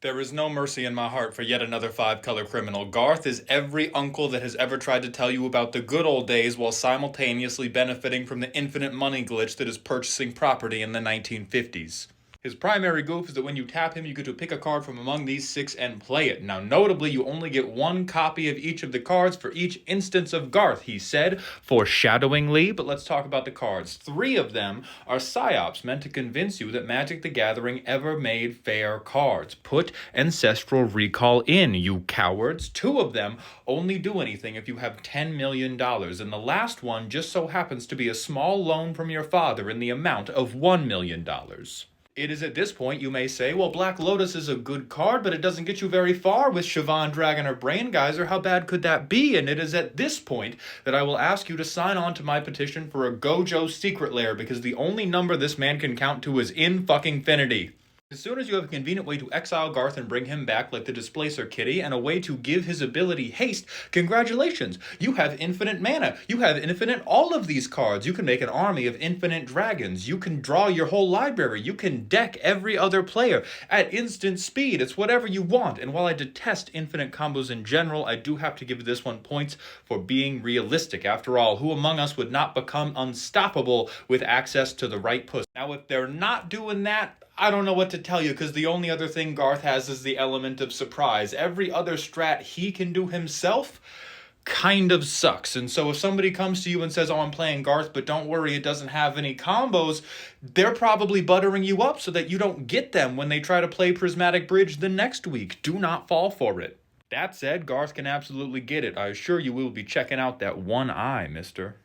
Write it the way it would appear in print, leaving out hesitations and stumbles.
There is no mercy in my heart for yet another five-color criminal. Garth is every uncle that has ever tried to tell you about the good old days while simultaneously benefiting from the infinite money glitch that is purchasing property in the 1950s. His primary goof is that when you tap him, you get to pick a card from among these six and play it. Now, notably, you only get one copy of each of the cards for each instance of Garth, he said, foreshadowingly. But let's talk about the cards. Three of them are psyops meant to convince you that Magic the Gathering ever made fair cards. Put Ancestral Recall in, you cowards. Two of them only do anything if you have $10 million, and the last one just so happens to be a small loan from your father in the amount of $1 million. It is at this point you may say, well, Black Lotus is a good card, but it doesn't get you very far with Siobhan Dragon or Brain Geyser. How bad could that be? And it is at this point that I will ask you to sign on to my petition for a Gojo secret lair, because the only number this man can count to is infinity. As soon as you have a convenient way to exile Garth and bring him back like the Displacer Kitty, and a way to give his ability haste, congratulations! You have infinite mana. You have infinite all of these cards. You can make an army of infinite dragons. You can draw your whole library. You can deck every other player at instant speed. It's whatever you want. And while I detest infinite combos in general, I do have to give this one points for being realistic. After all, who among us would not become unstoppable with access to the right push? Now, if they're not doing that, I don't know what to tell you, because the only other thing Garth has is the element of surprise. Every other strat he can do himself kind of sucks. And so if somebody comes to you and says, oh, I'm playing Garth, but don't worry, it doesn't have any combos, they're probably buttering you up so that you don't get them when they try to play Prismatic Bridge the next week. Do not fall for it. That said, Garth can absolutely get it. I assure you we will be checking out that one eye, mister.